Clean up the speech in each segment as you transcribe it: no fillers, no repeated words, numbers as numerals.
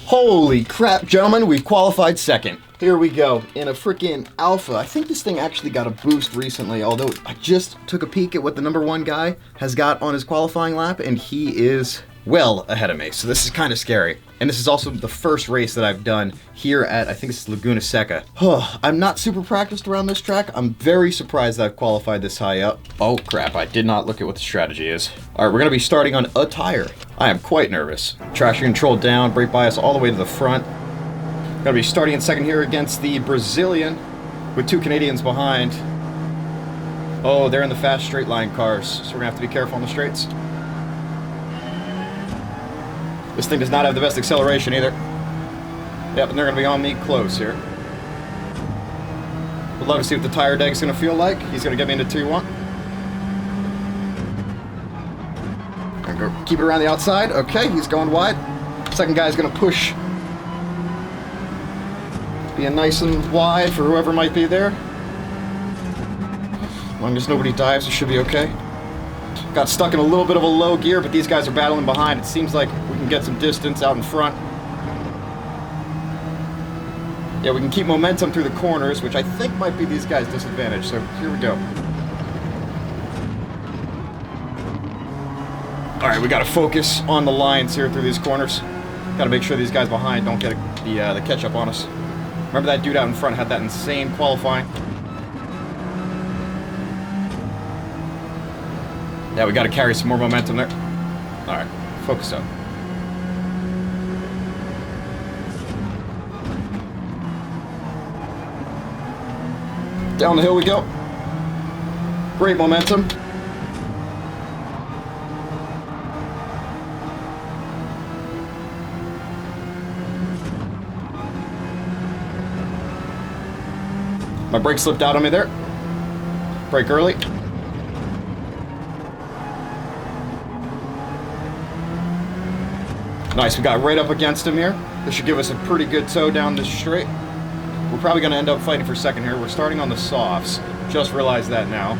Holy crap, gentlemen, we've qualified second. Here we go, in a freaking alpha. I think this thing actually got a boost recently, although I just took a peek at what the number one guy has got on his qualifying lap, and he is well ahead of me, so this is kind of scary. And this is also the first race that I've done here at, I think it's Laguna Seca. I'm not super practiced around this track. I'm very surprised that I've qualified this high up. Oh crap, I did not look at what the strategy is. All right, we're gonna be starting on a tire. I am quite nervous. Traction control down, brake bias all the way to the front. Gonna be starting in second here against the Brazilian with two Canadians behind. Oh, they're in the fast straight line cars, so we're gonna have to be careful on the straights. This thing does not have the best acceleration either. Yep, and they're going to be on me close here. Would love to see what the tire deck is going to feel like. He's going to get me into 2-1. Gonna go keep it around the outside. Okay, he's going wide. Second guy's going to push. Being nice and wide for whoever might be there. As long as nobody dives, it should be okay. Got stuck in a little bit of a low gear, but these guys are battling behind. It seems like we can get some distance out in front. Yeah, we can keep momentum through the corners, which I think might be these guys' disadvantage. So here we go. All right, we got to focus on the lines here through these corners. Got to make sure these guys behind don't get the catch up on us. Remember that dude out in front had that insane qualifying. Yeah, we got to carry some more momentum there. All right, focus up. Down the hill we go. Great momentum. My brake slipped out on me there. Brake early. Nice, we got right up against him here. This should give us a pretty good tow down this straight. We're probably going to end up fighting for second here. We're starting on the softs. Just realized that now.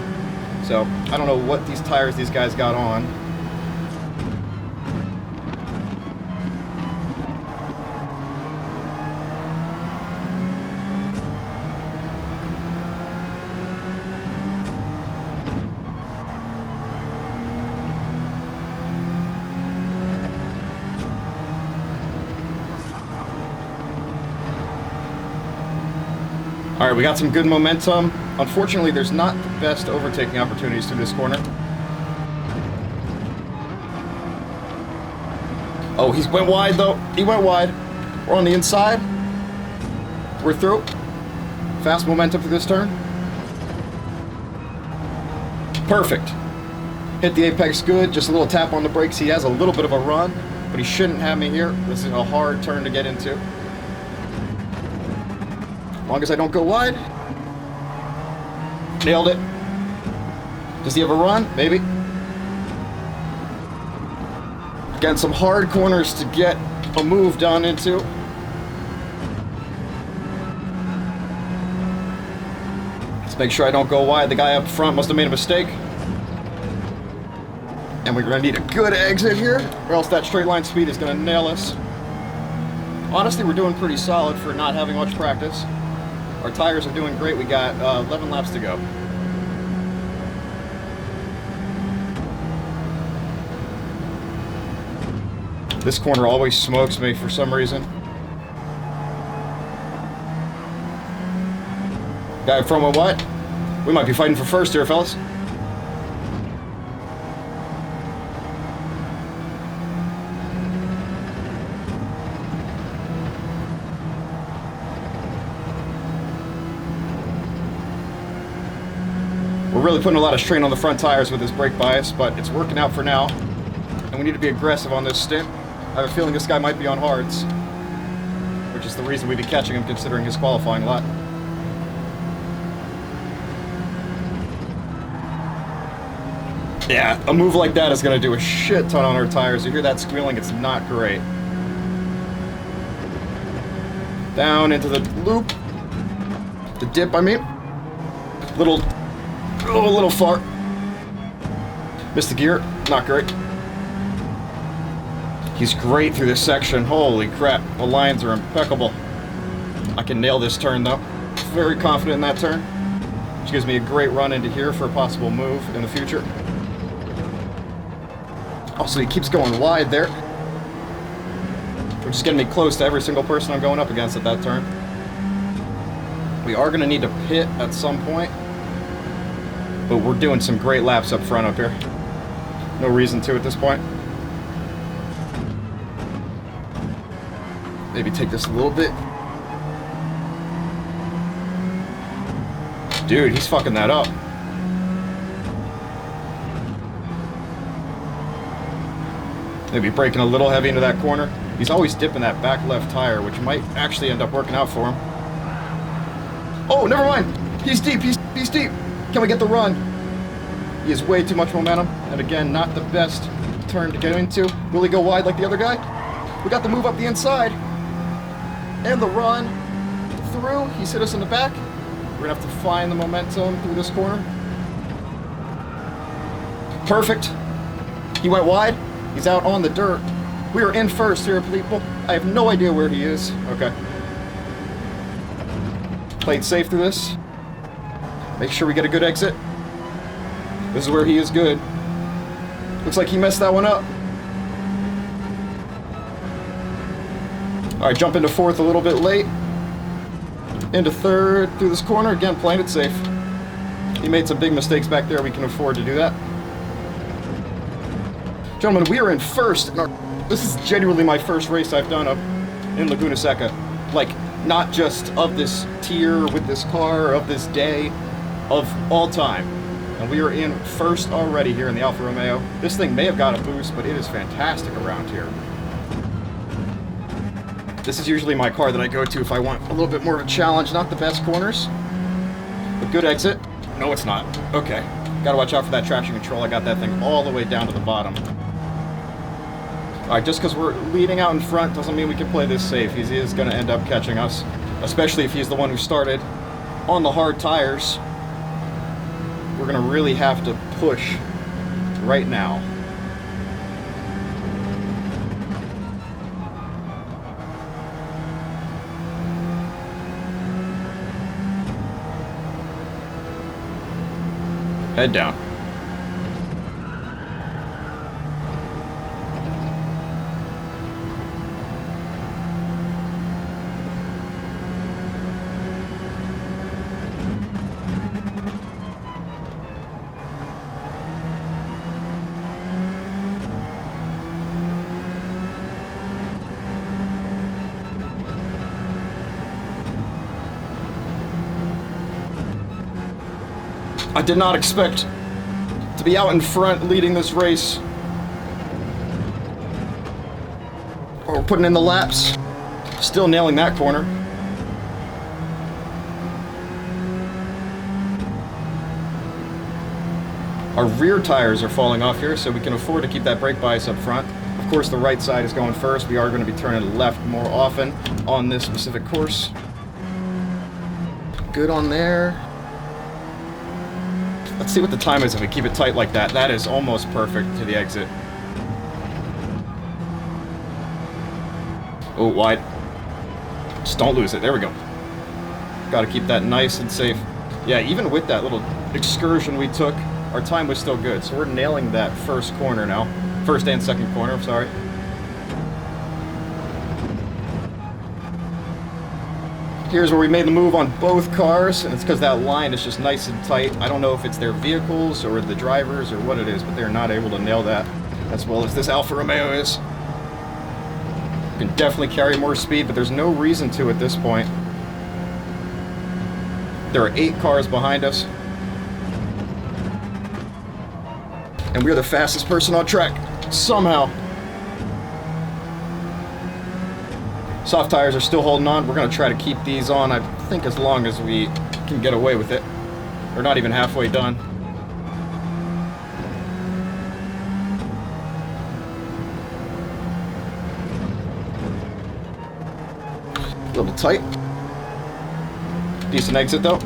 So, I don't know what these tires these guys got on. All right, we got some good momentum. Unfortunately, there's not the best overtaking opportunities through this corner. Oh, he went wide though. He went wide. We're on the inside. We're through. Fast momentum through this turn. Perfect. Hit the apex good. Just a little tap on the brakes. He has a little bit of a run, but he shouldn't have me here. This is a hard turn to get into. As long as I don't go wide. Nailed it. Does he have a run? Maybe. Again, some hard corners to get a move done into. Let's make sure I don't go wide. The guy up front must have made a mistake. And we're going to need a good exit here, or else that straight line speed is going to nail us. Honestly, we're doing pretty solid for not having much practice. Our tires are doing great. We got 11 laps to go. This corner always smokes me for some reason. Guy from a what? We might be fighting for first here, fellas. We're really putting a lot of strain on the front tires with this brake bias, but it's working out for now. And we need to be aggressive on this stint. I have a feeling this guy might be on hards, which is the reason we'd be catching him considering his qualifying lot. Yeah, a move like that is going to do a shit ton on our tires. You hear that squealing? It's not great. Down into the loop. The dip, I mean. A little far. Missed the gear. Not great. He's great through this section. Holy crap, the lines are impeccable. I can nail this turn though. Very confident in that turn. Which gives me a great run into here for a possible move in the future. Also, he keeps going wide there. Which is getting me close to every single person I'm going up against at that turn. We are going to need to pit at some point. But we're doing some great laps up front up here. No reason to at this point. Maybe take this a little bit. Dude, he's fucking that up. Maybe braking a little heavy into that corner. He's always dipping that back left tire, which might actually end up working out for him. Oh, never mind. He's deep. He's deep. Can we get the run? He has way too much momentum. And again, not the best turn to get into. Will he go wide like the other guy? We got the move up the inside. And the run through. He's hit us in the back. We're going to have to find the momentum through this corner. Perfect. He went wide. He's out on the dirt. We are in first here, people. I have no idea where he is. Okay. Played safe through this. Make sure we get a good exit. This is where he is good. Looks like he messed that one up. Alright, jump into fourth a little bit late. Into third through this corner. Again, playing it safe. He made some big mistakes back there. We can afford to do that. Gentlemen, we are in first. This is genuinely my first race I've done up in Laguna Seca. Like, not just of this tier, with this car, of this day, of all time. And we are in first already here in the Alfa Romeo. This thing may have got a boost, but it is fantastic around here. This is usually my car that I go to if I want a little bit more of a challenge. Not the best corners, but good exit. No, it's not. Okay. Gotta watch out for that traction control. I got that thing all the way down to the bottom. Alright, just because we're leading out in front doesn't mean we can play this safe. He is going to end up catching us, especially if he's the one who started on the hard tires. We're going to really have to push right now. Head down. I did not expect to be out in front leading this race. Oh, we're putting in the laps. Still nailing that corner. Our rear tires are falling off here, so we can afford to keep that brake bias up front. Of course, the right side is going first. We are going to be turning left more often on this specific course. Good on there. Let's see what the time is if we keep it tight like that. That is almost perfect to the exit. Oh, wide. Just don't lose it. There we go. Got to keep that nice and safe. Yeah, even with that little excursion we took, our time was still good. So we're nailing that first corner now. First and second corner, I'm sorry. Here's where we made the move on both cars, and it's because that line is just nice and tight. I don't know if it's their vehicles or the drivers or what it is, but they're not able to nail that as well as this Alfa Romeo is. You can definitely carry more speed, but there's no reason to at this point. There are 8 cars behind us. And we're the fastest person on track, somehow. Soft tires are still holding on. We're going to try to keep these on, I think, as long as we can get away with it. We're not even halfway done. A little tight. Decent exit, though.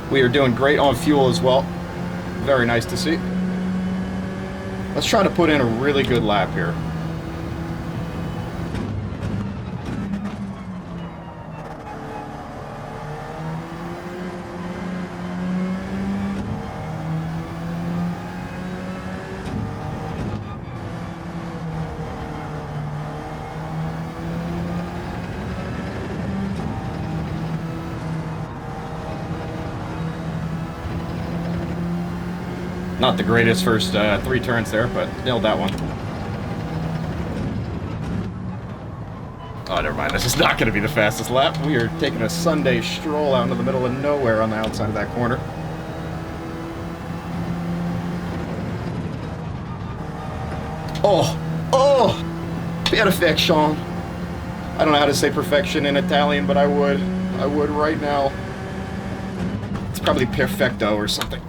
We are doing great on fuel as well. Very nice to see. Let's try to put in a really good lap here. Not the greatest first 3 turns there, but nailed that one. Oh, never mind. This is not going to be the fastest lap. We are taking a Sunday stroll out into the middle of nowhere on the outside of that corner. Oh, perfection. I don't know how to say perfection in Italian, but I would right now. It's probably perfecto or something.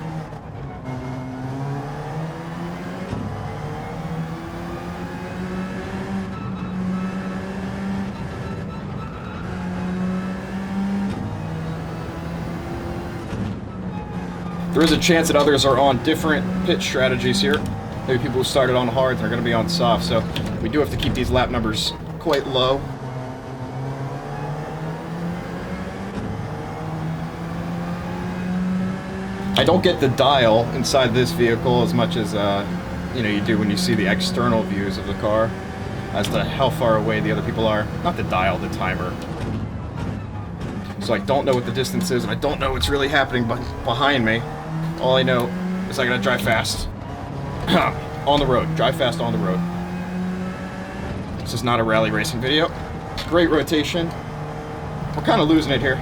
There is a chance that others are on different pit strategies here. Maybe people who started on hards are going to be on soft, so we do have to keep these lap numbers quite low. I don't get the dial inside this vehicle as much as you do when you see the external views of the car as to how far away the other people are. Not the dial, the timer. So I don't know what the distance is, and I don't know what's really happening behind me. All I know is I gotta drive fast. On the road. Drive fast on the road. This is not a rally racing video. Great rotation. We're kind of losing it here.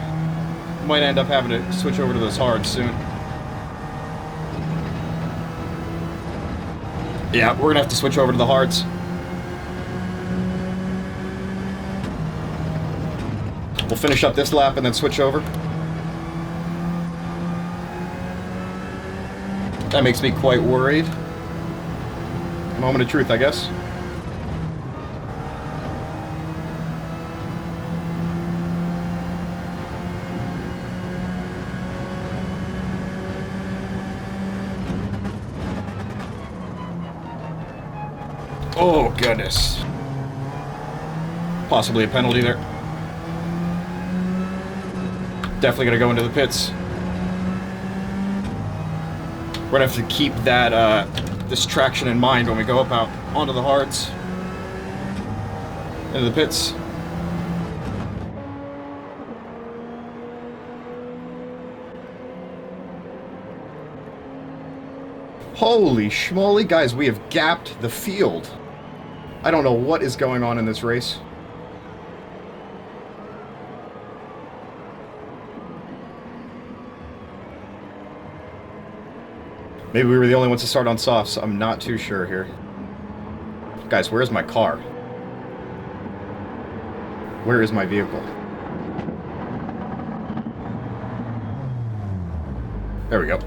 Might end up having to switch over to those hards soon. Yeah, we're gonna have to switch over to the hards. We'll finish up this lap and then switch over. That makes me quite worried. Moment of truth, I guess. Oh, goodness. Possibly a penalty there. Definitely gonna go into the pits. We're gonna have to keep that this traction in mind when we go up out onto the hards, into the pits. Holy schmoly, guys, we have gapped the field. I don't know what is going on in this race. Maybe we were the only ones to start on softs. I'm not too sure here. Guys, where's my car? Where is my vehicle? There we go.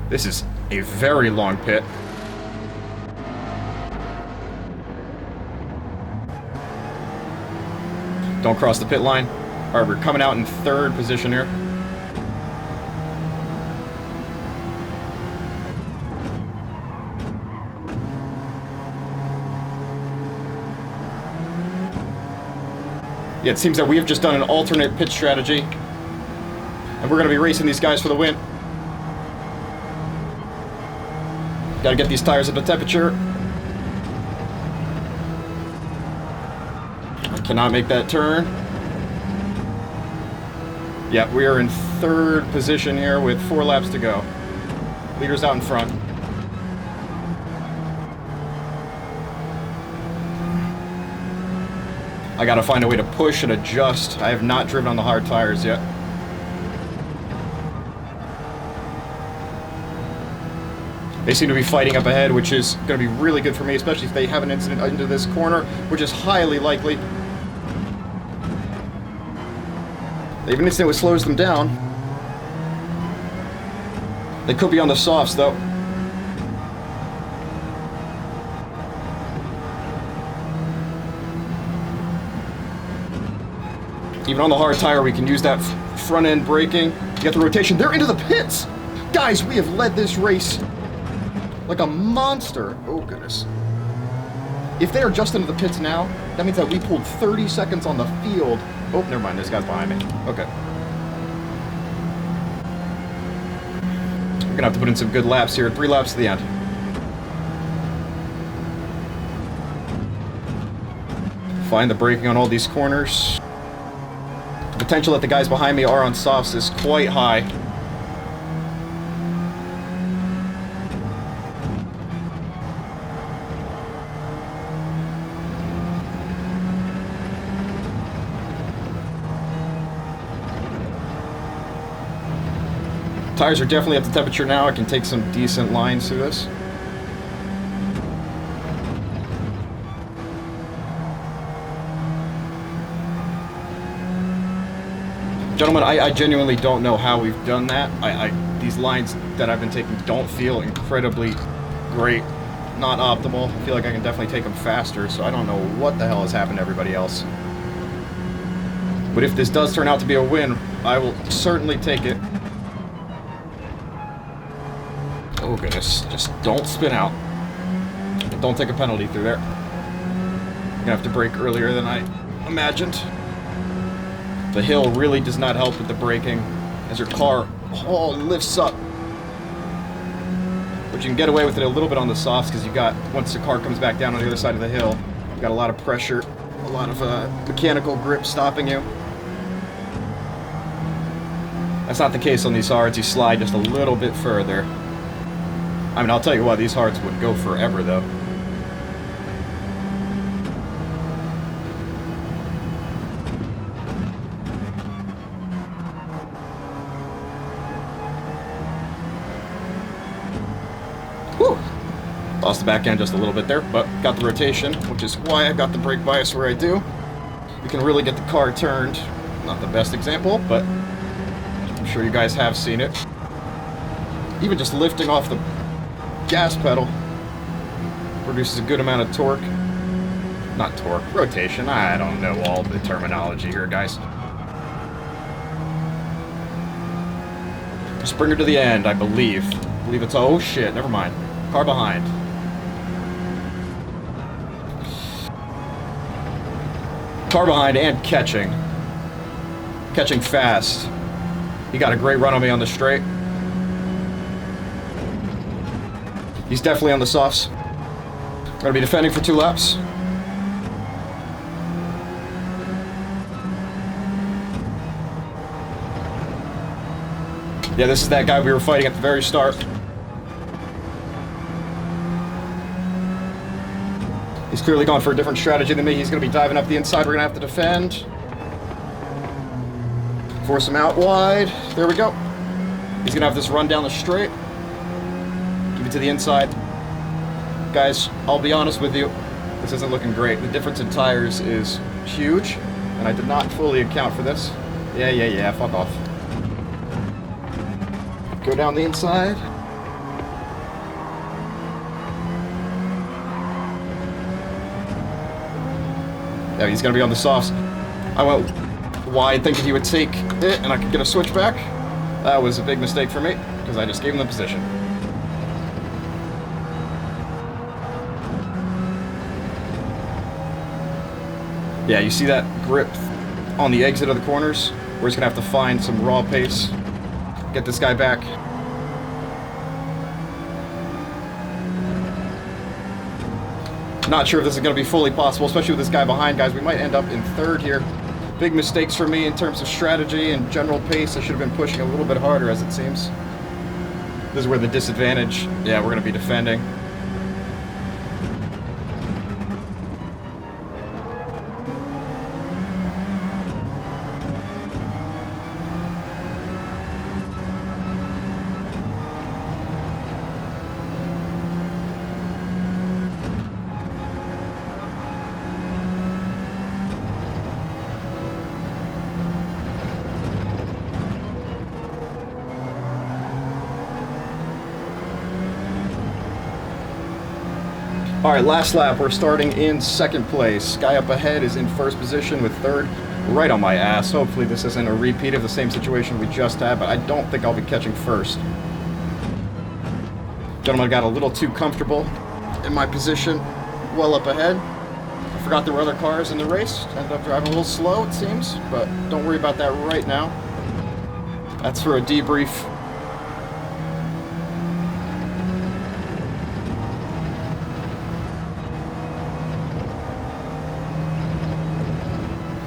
This is a very long pit. Don't cross the pit line. Alright, we're coming out in 3rd position here. Yeah, it seems that we have just done an alternate pit strategy. And we're going to be racing these guys for the win. Gotta get these tires at the temperature. I cannot make that turn. Yeah, we are in 3rd position here with 4 laps to go. Leaders out in front. I gotta find a way to push and adjust. I have not driven on the hard tires yet. They seem to be fighting up ahead, which is going to be really good for me, especially if they have an incident into this corner, which is highly likely. They have an incident which slows them down. They could be on the softs, though. Even on the hard tire, we can use that front-end braking. Get the rotation. They're into the pits! Guys, we have led this race like a monster. Oh, goodness. If they are just into the pits now, that means that we pulled 30 seconds on the field. Oh, never mind. This guy's behind me. Okay. We're going to have to put in some good laps here. 3 laps to the end. Find the braking on all these corners. The potential that the guys behind me are on softs is quite high. Tires are definitely up to temperature now. I can take some decent lines through this. Gentlemen, I genuinely don't know how we've done that. These lines that I've been taking don't feel incredibly great, not optimal. I feel like I can definitely take them faster, so I don't know what the hell has happened to everybody else. But if this does turn out to be a win, I will certainly take it. Oh goodness, just don't spin out. Don't take a penalty through there. I'm gonna have to brake earlier than I imagined. The hill really does not help with the braking as your car lifts up. But you can get away with it a little bit on the softs because you got, once the car comes back down on the other side of the hill, you've got a lot of pressure, a lot of mechanical grip stopping you. That's not the case on these hards. You slide just a little bit further. I mean, I'll tell you what, these hards would go forever, though. Whew! Lost the back end just a little bit there, but got the rotation, which is why I got the brake bias where I do. You can really get the car turned. Not the best example, but I'm sure you guys have seen it. Even just lifting off the gas pedal produces a good amount of torque. Not torque, rotation. I don't know all the terminology here, guys. Springer to the end, I believe. I believe it's... Oh shit, never mind. Car behind. Car behind and catching. Catching fast. He got a great run on me on the straight. He's definitely on the softs. We're gonna be defending for 2 laps. Yeah, this is that guy we were fighting at the very start. He's clearly gone for a different strategy than me. He's gonna be diving up the inside. We're gonna have to defend. Force him out wide. There we go. He's gonna have this run down the straight. Keep it to the inside. Guys, I'll be honest with you, this isn't looking great. The difference in tires is huge, and I did not fully account for this. Yeah, fuck off. Go down the inside. Yeah, he's gonna be on the softs. I went wide thinking he would take it and I could get a switchback. That was a big mistake for me, because I just gave him the position. Yeah, you see that grip on the exit of the corners? We're just gonna have to find some raw pace. Get this guy back. Not sure if this is gonna be fully possible, especially with this guy behind, guys. We might end up in 3rd here. Big mistakes for me in terms of strategy and general pace. I should have been pushing a little bit harder, as it seems. This is where the disadvantage... Yeah, we're gonna be defending. Alright, last lap. We're starting in 2nd place. Guy up ahead is in 1st position with 3rd right on my ass. Hopefully this isn't a repeat of the same situation we just had, but I don't think I'll be catching 1st. Gentleman got a little too comfortable in my position well up ahead. I forgot there were other cars in the race. Ended up driving a little slow, it seems, but don't worry about that right now. That's for a debrief.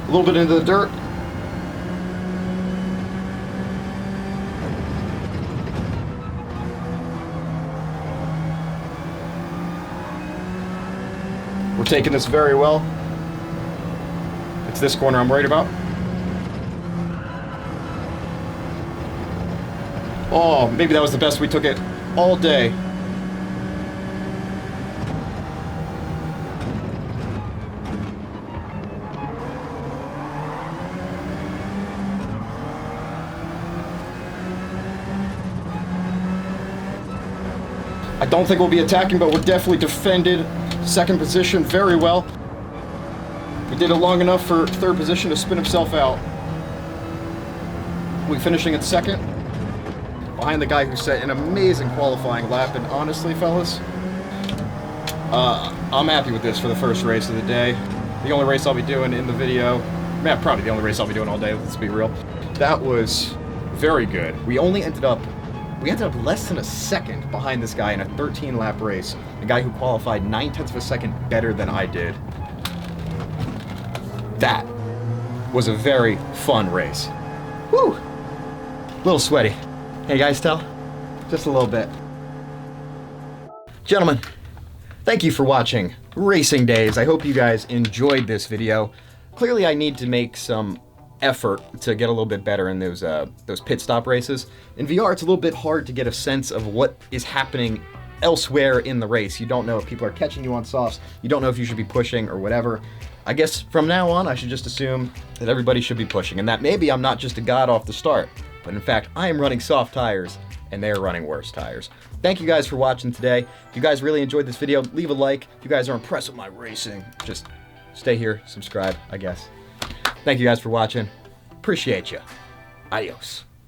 A little bit into the dirt. We're taking this very well. It's this corner I'm worried about. Oh, maybe that was the best we took it all day. I don't think we'll be attacking, but we're definitely defended second position very well. We did it long enough for third position to spin himself out. We finishing at second, behind the guy who set an amazing qualifying lap. And honestly, fellas, I'm happy with this for the first race of the day. The only race I'll be doing in the video, man, probably the only race I'll be doing all day, let's be real. That was very good. We ended up less than a second behind this guy in a 13-lap race. A guy who qualified 9/10 of a second better than I did. That was a very fun race. Woo! A little sweaty. Hey, guys, tell? Just a little bit. Gentlemen, thank you for watching Racing Days. I hope you guys enjoyed this video. Clearly, I need to make some effort to get a little bit better in those pit stop races. In VR, it's a little bit hard to get a sense of what is happening elsewhere in the race. You don't know if people are catching you on softs. You don't know if you should be pushing or whatever. I guess from now on, I should just assume that everybody should be pushing, and that maybe I'm not just a god off the start, but in fact, I am running soft tires, and they're running worse tires. Thank you guys for watching today. If you guys really enjoyed this video, leave a like. If you guys are impressed with my racing, just stay here, subscribe, I guess. Thank you guys for watching. Appreciate you. Adios.